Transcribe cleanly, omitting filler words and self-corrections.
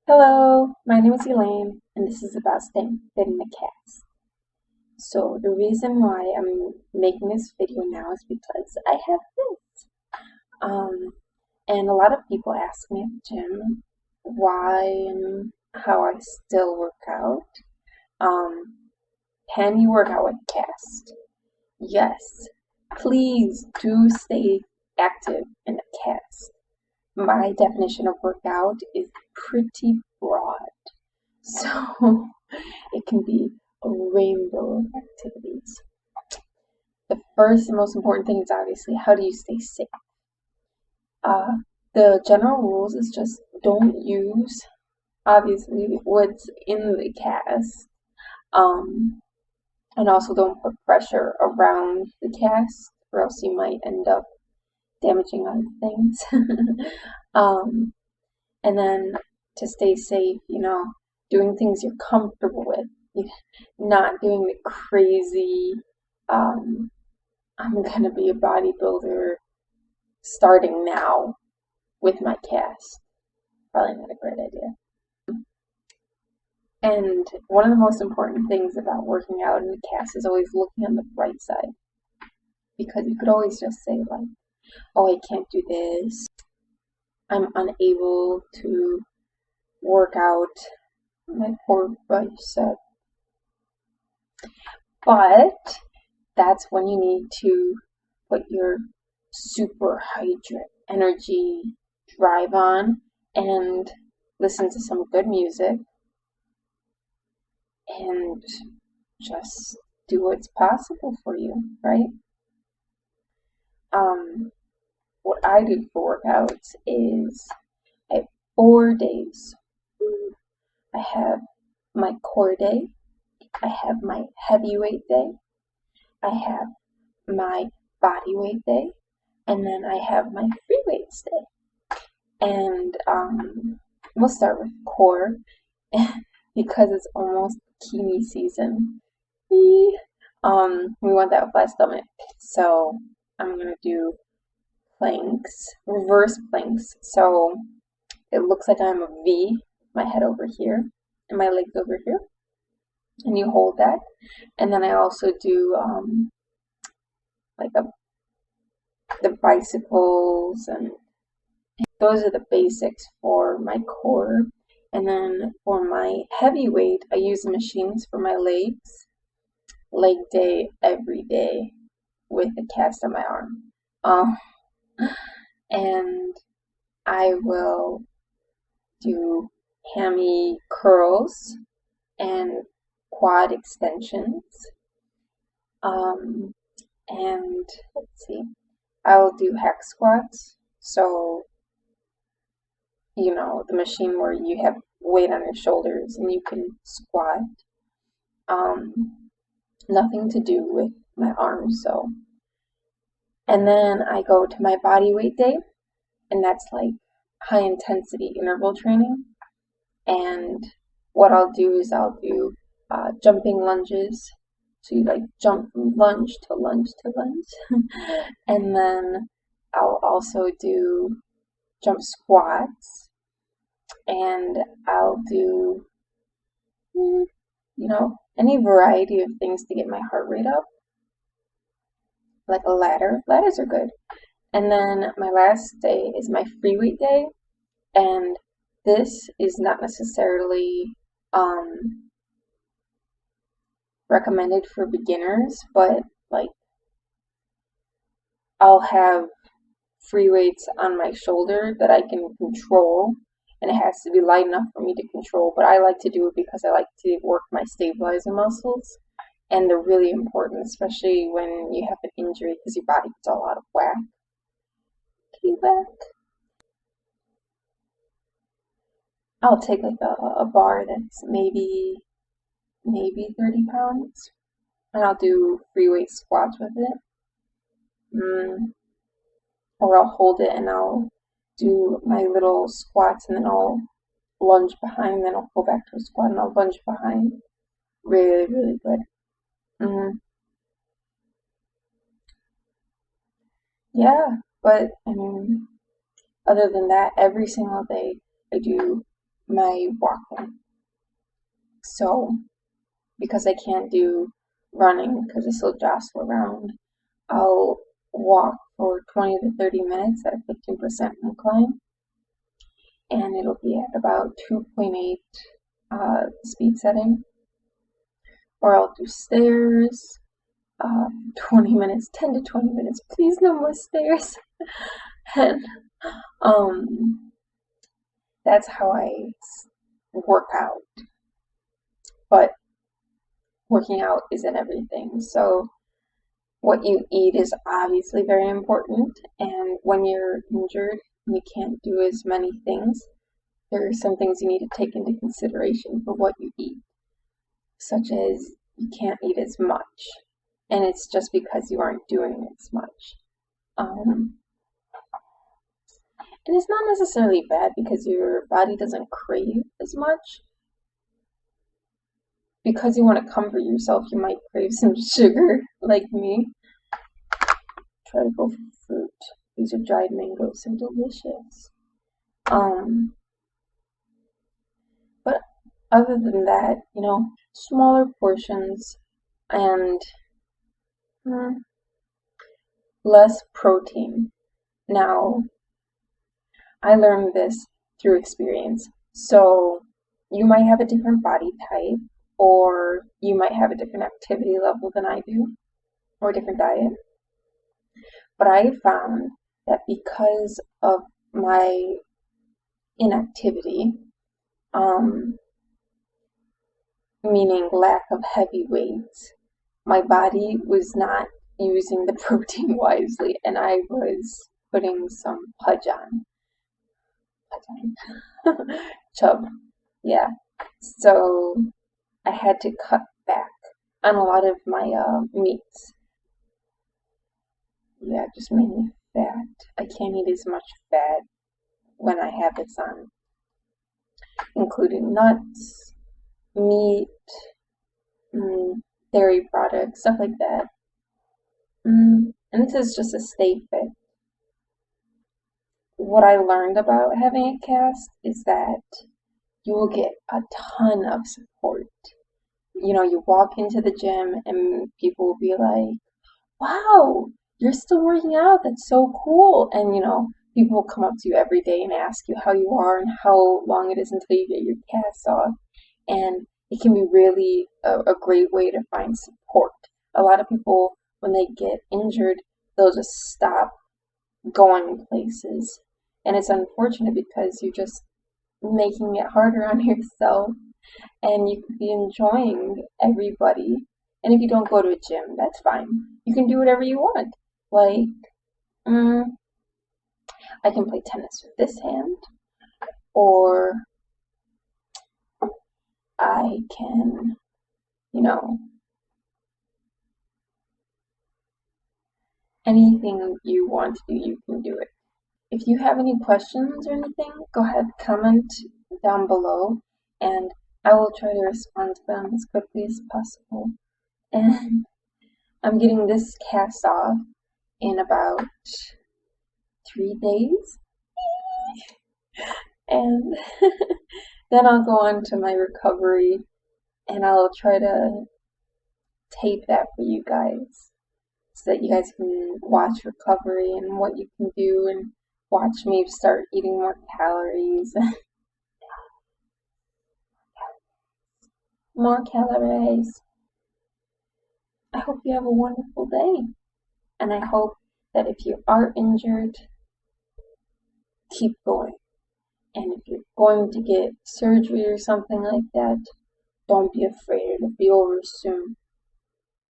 Hello, my name is Elaine, and this is about staying fit in the cast. So the reason why I'm making this video now is because I have this. Um, and a lot of people ask me at the gym why and how I still work out. Um, can you work out with a cast? Yes. Please do stay active in a cast. My definition of workout is pretty broad. So it can be a rainbow of activities. The first and most important thing is obviously how do you stay safe? Uh, the general rules is just don't use obviously what's in the cast, um, and also don't put pressure around the cast, or else you might end up damaging other things. um, and then to stay safe, doing things you're comfortable with, not doing the crazy, um, I'm gonna be a bodybuilder starting now with my cast. Probably not a great idea. And one of the most important things about working out in the cast is always looking on the bright side. Because you could always just say, like, oh, I can't do this. I'm unable to work out my poor bicep. But that's when you need to put your super hydrate energy drive on and listen to some good music and just do what's possible for you, right? Um, what I do for workouts is I have 4 days. I have my core day, I have my heavyweight day, I have my body weight day, and then I have my free weights day. And we'll start with core because it's almost bikini season. We want that flat stomach. So I'm gonna do planks, reverse planks. So it looks like I'm a V, my head over here and my legs over here. And you hold that. And then I also do like the bicycles, and those are the basics for my core. And then for my heavyweight, I use the machines for my legs. Leg day every day with a cast on my arm. Um, and I will do hammy curls and quad extensions. Um, and let's see, I'll do hack squats. So, the machine where you have weight on your shoulders and you can squat. Um, Nothing to do with my arms, so. And then I go to my body weight day, and that's like high intensity interval training. And what I'll do is I'll do jumping lunges. So you like jump from lunge to lunge to lunge. And then I'll also do jump squats. And I'll do, any variety of things to get my heart rate up, like a ladder. Ladders are good. And then my last day is my free weight day. And this is not necessarily recommended for beginners, but like I'll have free weights on my shoulder that I can control, and it has to be light enough for me to control. But I like to do it because I like to work my stabilizer muscles, and they're really important, especially when you have an injury because your body gets all out of whack. Okay, back. I'll take like a bar that's maybe 30 pounds, and I'll do free weight squats with it. Or I'll hold it and I'll do my little squats, and then I'll lunge behind, then I'll go back to a squat and I'll lunge behind. Really, really good. Mm, yeah, but I mean, other than that, every single day I do my walking. So because I can't do running because I still jostle around, I'll walk for 20 to 30 minutes at a 15% incline, and it'll be at about 2.8 speed setting. Or I'll do stairs, 20 minutes, 10 to 20 minutes. Please, no more stairs. And that's how I work out. But working out isn't everything. So what you eat is obviously very important. And when you're injured, you can't do as many things. There are some things you need to take into consideration for what you eat, such as you can't eat as much. And it's just because you aren't doing as much. And it's not necessarily bad because your body doesn't crave as much. Because you want to comfort yourself, you might crave some sugar, like me. Try to go for fruit. These are dried mangoes, so delicious. But other than that, smaller portions and less protein. Now, I learned this through experience. So you might have a different body type, or you might have a different activity level than I do, or a different diet. But I found that because of my inactivity, meaning lack of heavy weights, my body was not using the protein wisely, and I was putting some pudge on. Chub. Yeah. So I had to cut back on a lot of my meats. Yeah, it just made me fat. I can't eat as much fat when I have this on, including nuts, meat, dairy products, stuff like that. And this is just to stay fit. What I learned about having a cast is that you will get a ton of support. You walk into the gym and people will be like, wow, you're still working out. That's so cool. And, people will come up to you every day and ask you how you are and how long it is until you get your cast off. And it can be really a great way to find support. A lot of people, when they get injured, they'll just stop going places. And it's unfortunate because you're just making it harder on yourself, and you could be enjoying everybody. And if you don't go to a gym, that's fine. You can do whatever you want. Like, I can play tennis with this hand, or I can, anything you want to do, you can do it. If you have any questions or anything, go ahead, comment down below, and I will try to respond to them as quickly as possible. And I'm getting this cast off in about 3 days. And then I'll go on to my recovery, and I'll try to tape that for you guys so that you guys can watch recovery and what you can do, and watch me start eating more calories. More calories. I hope you have a wonderful day. And I hope that if you are injured, keep going. And if you're going to get surgery or something like that, don't be afraid. It'll be over soon.